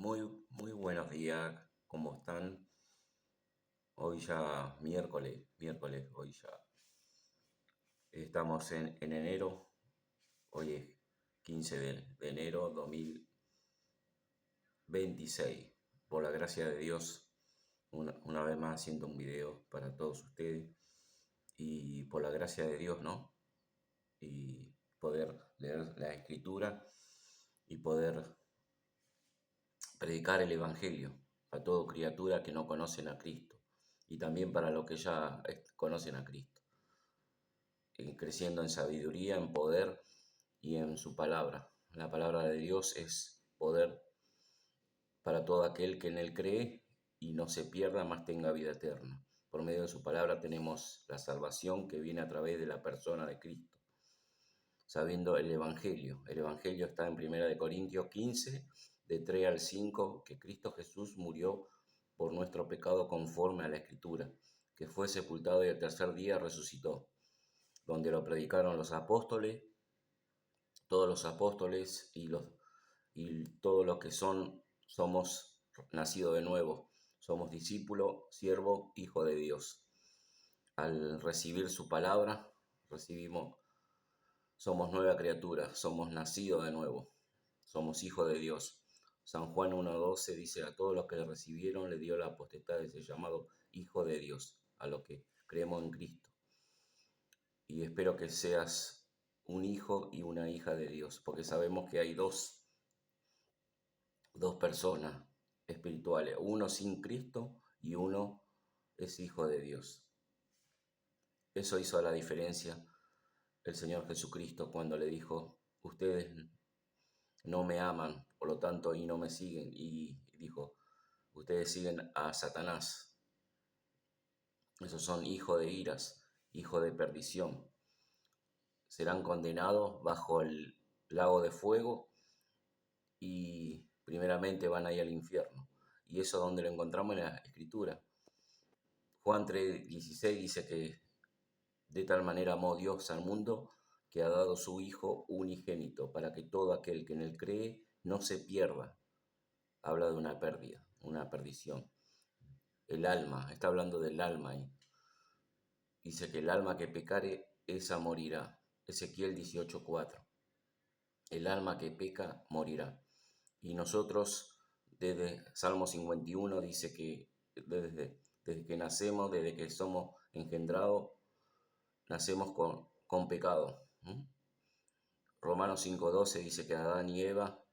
Muy buenos días, ¿cómo están? Hoy ya miércoles, hoy ya estamos en enero, hoy es 15 de enero 2026. Por la gracia de Dios, una vez más haciendo un video para todos ustedes y por la gracia de Dios, ¿no? Y poder leer la escritura y poder predicar el Evangelio a toda criatura que no conocen a Cristo y también para los que ya conocen a Cristo, creciendo en sabiduría, en poder y en su palabra. La palabra de Dios es poder para todo aquel que en él cree y no se pierda, más tenga vida eterna. Por medio de su palabra tenemos la salvación que viene a través de la persona de Cristo, sabiendo el Evangelio. El Evangelio está en 1 Corintios 15, de 3 al 5, que Cristo Jesús murió por nuestro pecado conforme a la Escritura, que fue sepultado y el tercer día resucitó, donde lo predicaron los apóstoles, todos los apóstoles y todos los que somos nacidos de nuevo, somos discípulos, siervo, hijo de Dios. Al recibir su palabra, somos nueva criatura, somos nacidos de nuevo, somos hijos de Dios. San Juan 1:12 dice: a todos los que le recibieron le dio la potestad de ser llamado hijo de Dios, a los que creemos en Cristo. Y espero que seas un hijo y una hija de Dios, porque sabemos que hay dos personas espirituales, uno sin Cristo y uno es hijo de Dios. Eso hizo la diferencia el Señor Jesucristo cuando le dijo: ustedes no me aman, por lo tanto, y no me siguen. Y dijo: ustedes siguen a Satanás. Esos son hijos de iras, hijos de perdición. Serán condenados bajo el lago de fuego y primeramente van a ir al infierno. Y eso es donde lo encontramos en la Escritura. Juan 3:16 dice que de tal manera amó Dios al mundo que ha dado su Hijo unigénito, para que todo aquel que en él cree no se pierda. Habla de una pérdida, una perdición. El alma, está hablando del alma ahí. Dice que el alma que pecare, esa morirá. Ezequiel 18:4. El alma que peca morirá. Y nosotros, desde Salmo 51, dice que desde que nacemos, desde que somos engendrados, nacemos con pecado. Romanos 5:12 dice que a Adán y Eva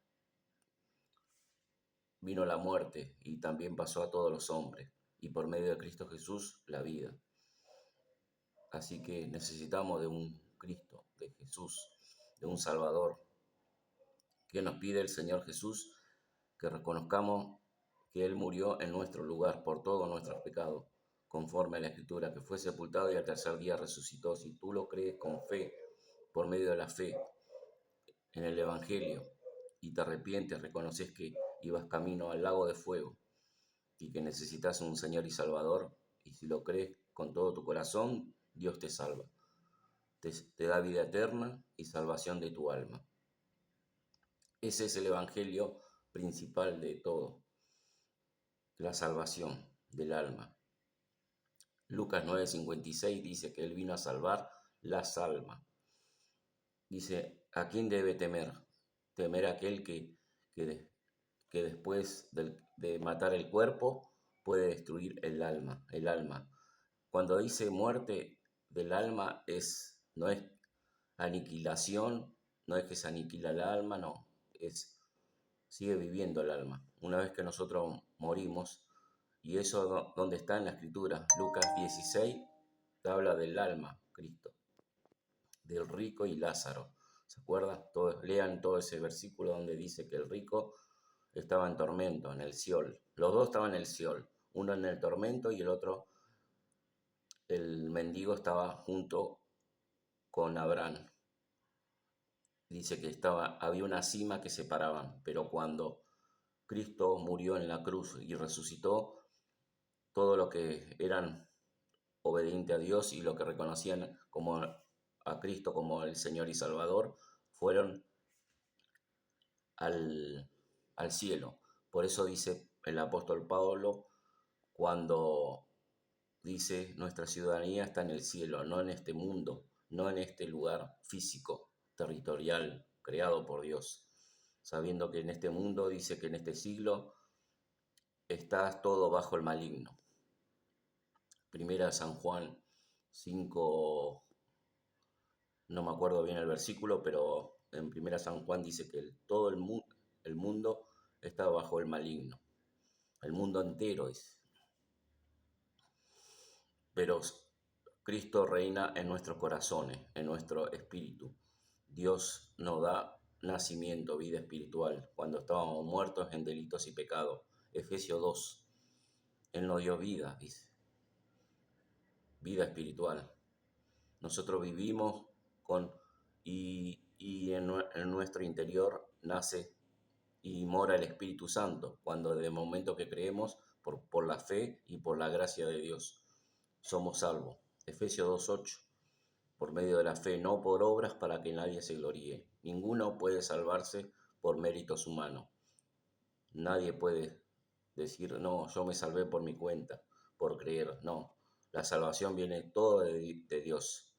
vino la muerte y también pasó a todos los hombres, y por medio de Cristo Jesús la vida. Así que necesitamos de un Cristo, de Jesús, de un Salvador. Que nos pide el Señor Jesús? Que reconozcamos que Él murió en nuestro lugar por todos nuestros pecados, conforme a la Escritura, que fue sepultado y al tercer día resucitó. Si tú lo crees con fe, por medio de la fe en el Evangelio, y te arrepientes, reconoces que ibas camino al lago de fuego y que necesitas un Señor y Salvador, y si lo crees con todo tu corazón, Dios te salva. Te da vida eterna y salvación de tu alma. Ese es el Evangelio principal de todo, la salvación del alma. Lucas 9:56 dice que Él vino a salvar las almas. Dice: ¿a quién debe temer? Temer a aquel que después de matar el cuerpo puede destruir el alma. Cuando dice muerte del alma, no es aniquilación, no es que se aniquila el alma, no, sigue viviendo el alma. Una vez que nosotros morimos, y eso donde está en la Escritura, Lucas 16, te habla del alma, Cristo, del rico y Lázaro. ¿Se acuerdan? Lean todo ese versículo donde dice que el rico estaba en tormento, en el Seol. Los dos estaban en el Seol, uno en el tormento y el otro, el mendigo, estaba junto con Abraham. Dice que había una cima que separaban, pero cuando Cristo murió en la cruz y resucitó, todo lo que eran obedientes a Dios y lo que reconocían como a Cristo como el Señor y Salvador, fueron al cielo, Por eso dice el apóstol Pablo cuando dice nuestra ciudadanía está en el cielo, no en este mundo, no en este lugar físico, territorial, creado por Dios, sabiendo que en este mundo, dice que en este siglo está todo bajo el maligno. Primera San Juan 5, no me acuerdo bien el versículo, pero en Primera San Juan dice que todo el mundo está bajo el maligno, el mundo entero dice. Pero Cristo reina en nuestros corazones, en nuestro espíritu. Dios nos da nacimiento, vida espiritual, cuando estábamos muertos en delitos y pecados. Efesios 2, Él nos dio vida, dice, vida espiritual. Nosotros vivimos y en nuestro interior nace y mora el Espíritu Santo, cuando de momento que creemos por la fe y por la gracia de Dios somos salvos. Efesios 2:8, por medio de la fe, no por obras para que nadie se gloríe. Ninguno puede salvarse por méritos humanos. Nadie puede decir, no, yo me salvé por mi cuenta, por creer. No, la salvación viene todo de Dios.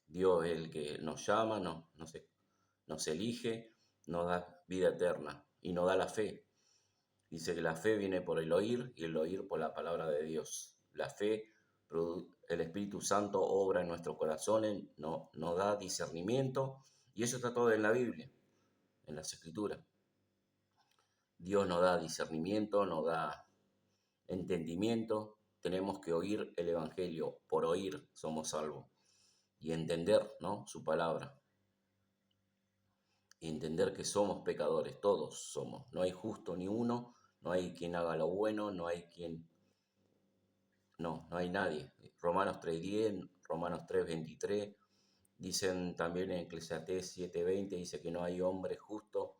Dios es el que nos llama, nos elige, nos da vida eterna y nos da la fe. Dice que la fe viene por el oír y el oír por la palabra de Dios. La fe, el Espíritu Santo obra en nuestros corazones, nos da discernimiento y eso está todo en la Biblia, en las Escrituras. Dios nos da discernimiento, nos da entendimiento. Tenemos que oír el Evangelio, por oír somos salvos y entender, ¿no?, su palabra. Y entender que somos pecadores, todos somos. No hay justo ni uno, no hay quien haga lo bueno, no hay nadie. Romanos 3:10, Romanos 3:23, dicen también en Eclesiastés 7:20, dice que no hay hombre justo,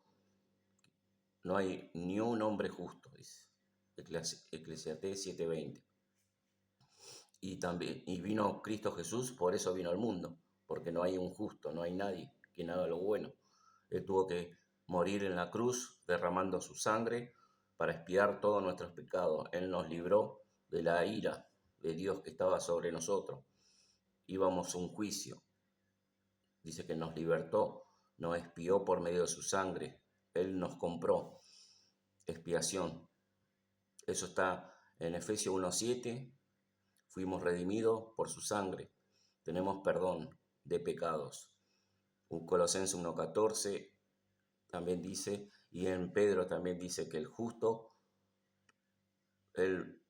no hay ni un hombre justo, dice Eclesiastés 7:20. Y vino Cristo Jesús, por eso vino al mundo, porque no hay un justo, no hay nadie quien haga lo bueno. Él tuvo que morir en la cruz derramando su sangre para expiar todos nuestros pecados. Él nos libró de la ira de Dios que estaba sobre nosotros. Íbamos a un juicio. Dice que nos libertó, nos expió por medio de su sangre. Él nos compró. Expiación. Eso está en Efesios 1:7. Fuimos redimidos por su sangre. Tenemos perdón de pecados. Colosenses 1:14 también dice, y en Pedro también dice que el justo, él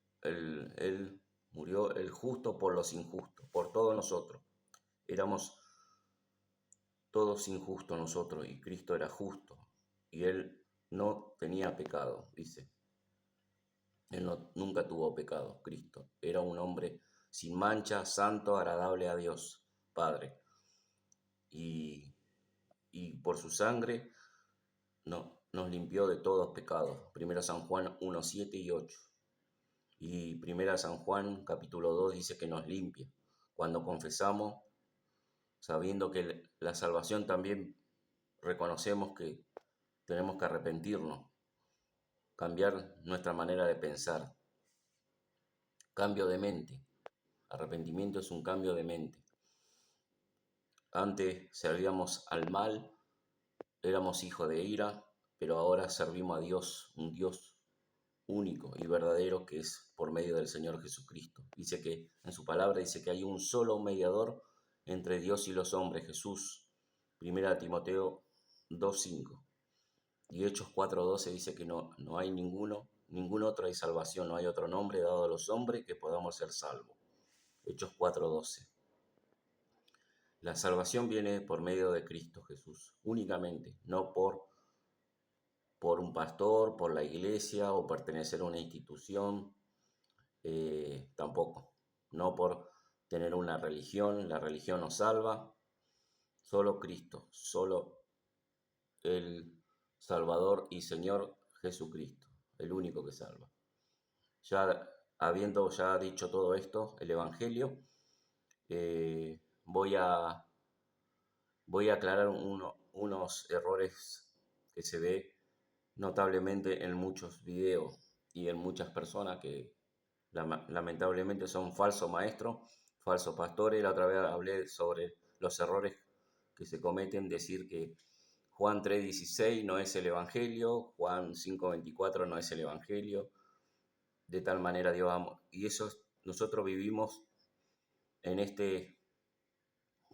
murió el justo por los injustos, por todos nosotros. Éramos todos injustos nosotros y Cristo era justo y Él no tenía pecado, dice. Él nunca tuvo pecado, Cristo. Era un hombre sin mancha, santo, agradable a Dios, Padre. Y por su sangre nos limpió de todos pecados. Primera San Juan 1:7 y 8. Y Primera San Juan capítulo 2 dice que nos limpia. Cuando confesamos, sabiendo que la salvación también reconocemos que tenemos que arrepentirnos, cambiar nuestra manera de pensar. Cambio de mente. Arrepentimiento es un cambio de mente. Antes servíamos al mal, éramos hijos de ira, pero ahora servimos a Dios, un Dios único y verdadero que es por medio del Señor Jesucristo. Dice que en su palabra dice que hay un solo mediador entre Dios y los hombres, Jesús. Primera Timoteo 2:5. Y Hechos 4:12 dice que no hay ningún otro de salvación, no hay otro nombre dado a los hombres que podamos ser salvos. Hechos 4:12. La salvación viene por medio de Cristo Jesús, únicamente, no por un pastor, por la iglesia o pertenecer a una institución, tampoco. No por tener una religión, la religión nos salva, solo Cristo, solo el Salvador y Señor Jesucristo, el único que salva. Ya habiendo ya dicho todo esto, el Evangelio, voy a aclarar unos errores que se ve notablemente en muchos videos y en muchas personas que lamentablemente son falsos maestros, falsos pastores. La otra vez hablé sobre los errores que se cometen, decir que Juan 3:16 no es el Evangelio, Juan 5:24 no es el Evangelio, de tal manera Dios amó. Y eso nosotros vivimos en este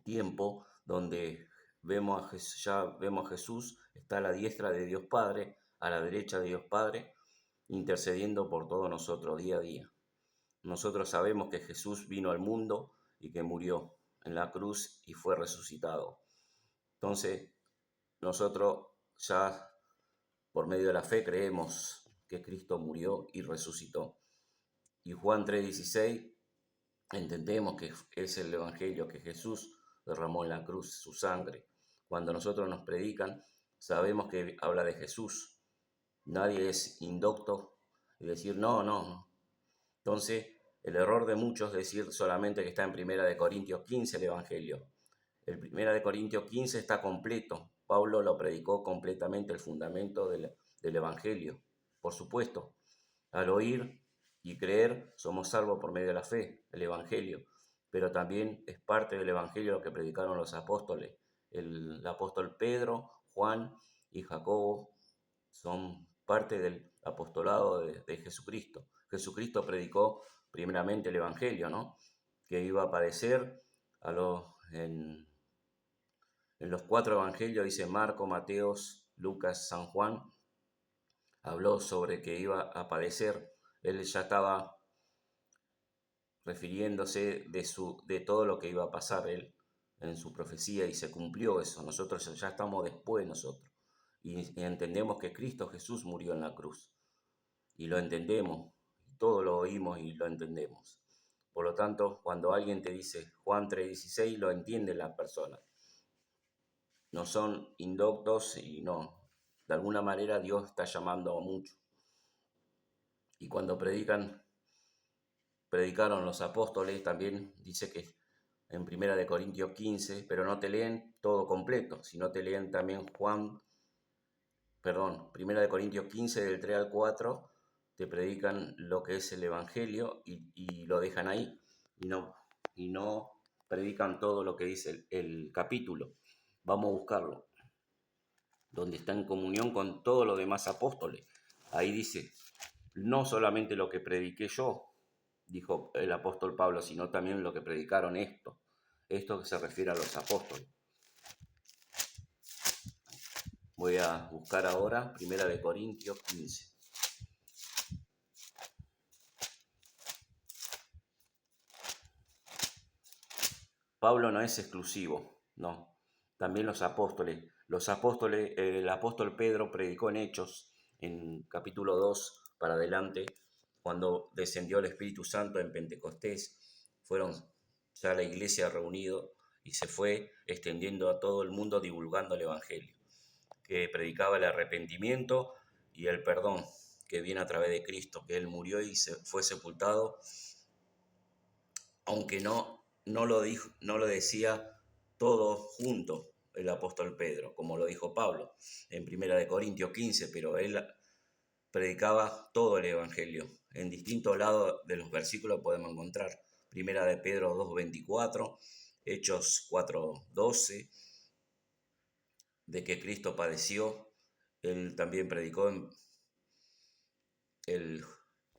tiempo donde ya vemos a Jesús, está a la diestra de Dios Padre, a la derecha de Dios Padre, intercediendo por todos nosotros día a día. Nosotros sabemos que Jesús vino al mundo y que murió en la cruz y fue resucitado. Entonces, nosotros ya por medio de la fe creemos que Cristo murió y resucitó. Y Juan 3:16 entendemos que es el Evangelio, que Jesús derramó en la cruz su sangre. Cuando nosotros nos predican, sabemos que habla de Jesús. Nadie es indocto y decir, no, no, no. Entonces, el error de muchos es decir solamente que está en 1 Corintios 15 el Evangelio. El 1 Corintios 15 está completo. Pablo lo predicó completamente, el fundamento del Evangelio. Por supuesto, al oír y creer somos salvos por medio de la fe, el Evangelio. Pero también es parte del Evangelio lo que predicaron los apóstoles. El apóstol Pedro, Juan y Jacobo son parte del apostolado de Jesucristo. Jesucristo predicó primeramente el Evangelio, ¿no? Que iba a padecer en los 4 evangelios, dice Marco, Mateos, Lucas, San Juan, habló sobre que iba a padecer. Él ya estaba refiriéndose de todo lo que iba a pasar él en su profecía y se cumplió eso. Nosotros ya estamos después nosotros y entendemos que Cristo Jesús murió en la cruz y lo entendemos, todo lo oímos y lo entendemos. Por lo tanto, cuando alguien te dice Juan 3:16, lo entiende la persona. No son indoctos y no. De alguna manera Dios está llamando mucho. Y cuando predicaron los apóstoles, también dice que en 1 Corintios 15, pero no te leen todo completo, sino te leen también 1 Corintios 15 del 3 al 4, te predican lo que es el Evangelio y lo dejan ahí y no predican todo lo que dice el capítulo. Vamos a buscarlo, donde está en comunión con todos los demás apóstoles. Ahí dice, no solamente lo que prediqué yo, dijo el apóstol Pablo, sino también lo que predicaron esto. Esto que se refiere a los apóstoles. Voy a buscar ahora 1 Corintios 15. Pablo no es exclusivo, no. También los apóstoles. El apóstol Pedro predicó en Hechos, en capítulo 2 para adelante, cuando descendió el Espíritu Santo en Pentecostés. Fueron ya la iglesia reunido y se fue extendiendo a todo el mundo divulgando el Evangelio, que predicaba el arrepentimiento y el perdón que viene a través de Cristo, que Él murió y fue sepultado, aunque no lo dijo, no lo decía todo junto el apóstol Pedro, como lo dijo Pablo en 1 Corintios 15, pero él predicaba todo el Evangelio. En distintos lados de los versículos podemos encontrar 1 Pedro 2:24, Hechos 4:12, de que Cristo padeció. Él también predicó en el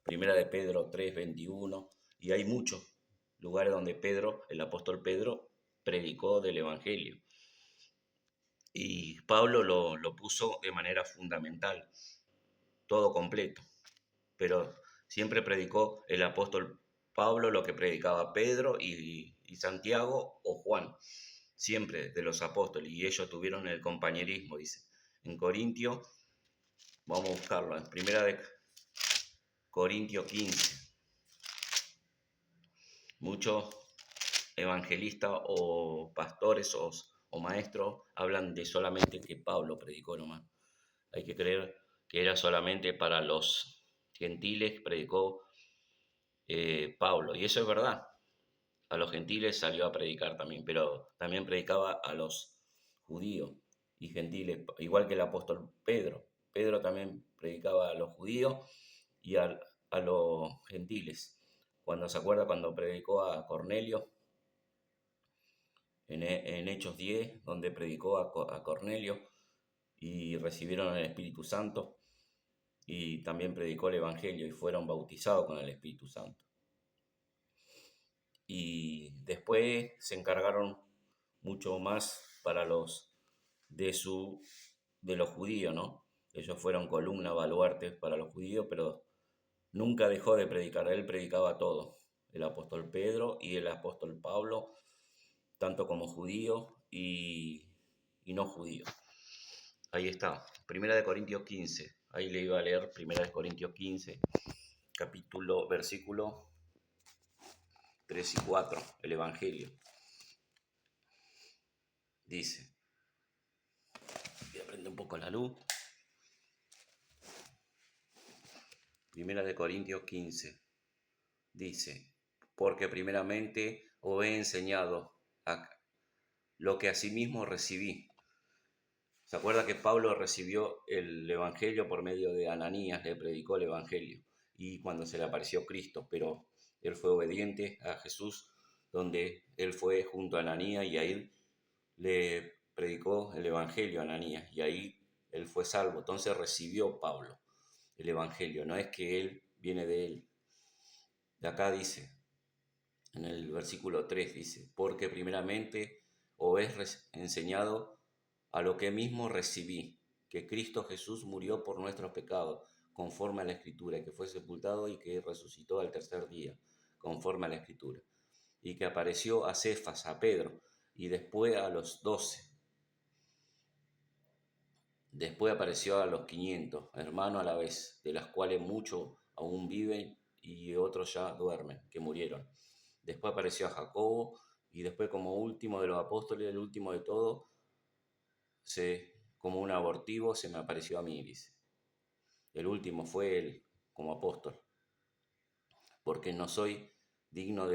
1 Pedro 3:21, y hay muchos lugares donde el apóstol Pedro, predicó del Evangelio. Y Pablo lo puso de manera fundamental, todo completo. Pero siempre predicó el apóstol Pablo lo que predicaba Pedro y Santiago o Juan, siempre de los apóstoles. Y ellos tuvieron el compañerismo, dice. En Corintios, vamos a buscarlo, en 1 Corintios 15. Muchos evangelistas o pastores o maestros hablan de solamente que Pablo predicó nomás. Hay que creer que era solamente para los gentiles, predicó Pablo. Y eso es verdad. A los gentiles salió a predicar también, pero también predicaba a los judíos y gentiles, igual que el apóstol Pedro. Pedro también predicaba a los judíos y a los gentiles. Cuando se acuerda cuando predicó a Cornelio, en Hechos 10, donde predicó a Cornelio y recibieron el Espíritu Santo, y también predicó el Evangelio y fueron bautizados con el Espíritu Santo. Y después se encargaron mucho más para los de los judíos, ¿no? Ellos fueron columna, baluartes para los judíos, pero nunca dejó de predicar. Él predicaba todo. El apóstol Pedro y el apóstol Pablo, tanto como judíos y no judíos. Ahí está, Primera de Corintios 15. Ahí le iba a leer Primera de Corintios 15, versículo 3 y 4, el Evangelio. Dice, voy a prender un poco la luz. Primera de Corintios 15. Dice, porque primeramente os he enseñado lo que asimismo recibí. ¿Se acuerda que Pablo recibió el Evangelio por medio de Ananías? Le predicó el Evangelio y cuando se le apareció Cristo, pero él fue obediente a Jesús, donde él fue junto a Ananías y ahí le predicó el Evangelio a Ananías y ahí él fue salvo. Entonces recibió Pablo el Evangelio, no es que él viene de él. De acá dice, en el versículo 3 dice, porque primeramente os he enseñado a lo que mismo recibí, que Cristo Jesús murió por nuestros pecados, conforme a la Escritura, y que fue sepultado y que resucitó al tercer día, conforme a la Escritura, y que apareció a Cefas, a Pedro, y después a los 12. Después apareció a los 500, hermanos a la vez, de las cuales muchos aún viven y otros ya duermen, que murieron. Después apareció a Jacobo y después como último de los apóstoles, el último de todos, como un abortivo, se me apareció a mí, dice. El último fue él como apóstol, porque no soy digno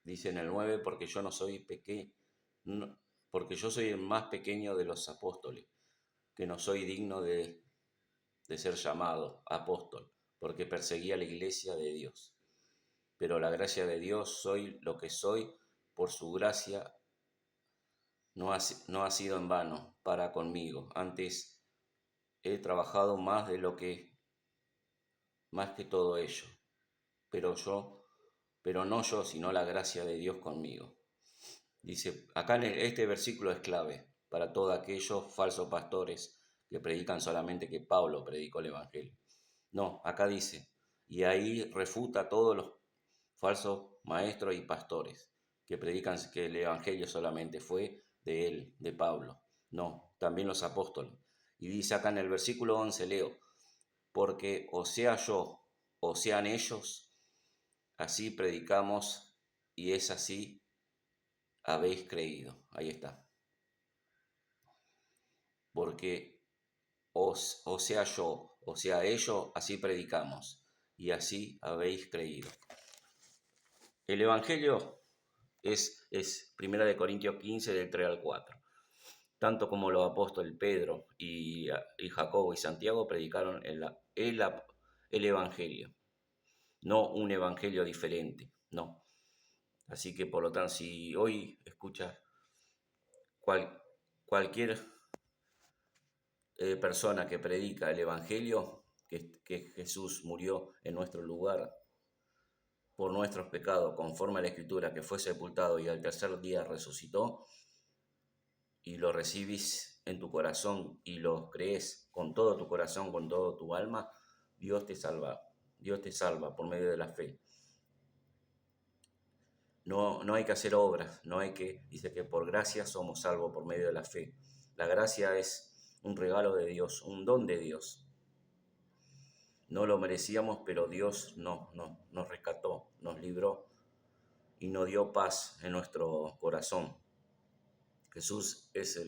dice en el 9, porque yo no soy pequeño, porque yo soy el más pequeño de los apóstoles, que no soy digno de ser llamado apóstol, porque perseguía la iglesia de Dios. Pero la gracia de Dios, soy lo que soy, por su gracia no ha sido en vano para conmigo. Antes he trabajado más que todo ello, pero no yo, sino la gracia de Dios conmigo. Dice, acá en este versículo es clave para todos aquellos falsos pastores que predican solamente que Pablo predicó el Evangelio. No, acá dice, y ahí refuta a todos los falsos maestros y pastores que predican que el Evangelio solamente fue de él, de Pablo. No, también los apóstoles. Y dice acá en el versículo 11, leo, porque o sea yo o sean ellos, así predicamos y es así habéis creído. Ahí está. Porque o sea yo o sea ellos, así predicamos y así habéis creído. El Evangelio es 1 Corintios 15, del 3 al 4. Tanto como los apóstoles Pedro y Jacobo y Santiago predicaron el Evangelio, no un Evangelio diferente, no. Así que por lo tanto, si hoy escuchas cualquier persona que predica el Evangelio, que Jesús murió en nuestro lugar por nuestros pecados, conforme a la Escritura, que fue sepultado y al tercer día resucitó, y lo recibís en tu corazón y lo crees con todo tu corazón, con todo tu alma, Dios te salva. Dios te salva por medio de la fe. No hay que hacer obras, dice que por gracia somos salvos por medio de la fe. La gracia es un regalo de Dios, un don de Dios. No lo merecíamos, pero Dios nos rescató, nos libró y nos dio paz en nuestro corazón. Jesús es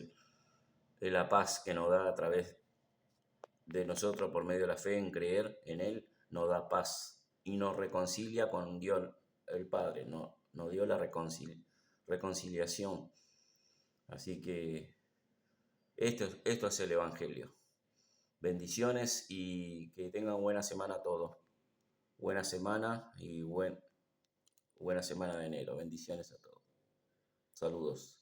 la paz que nos da a través de nosotros por medio de la fe, en creer en Él, nos da paz y nos reconcilia con Dios el Padre, nos dio la reconciliación. Así que esto es el Evangelio. Bendiciones y que tengan buena semana todos. Buena semana y buena semana de enero. Bendiciones a todos. Saludos.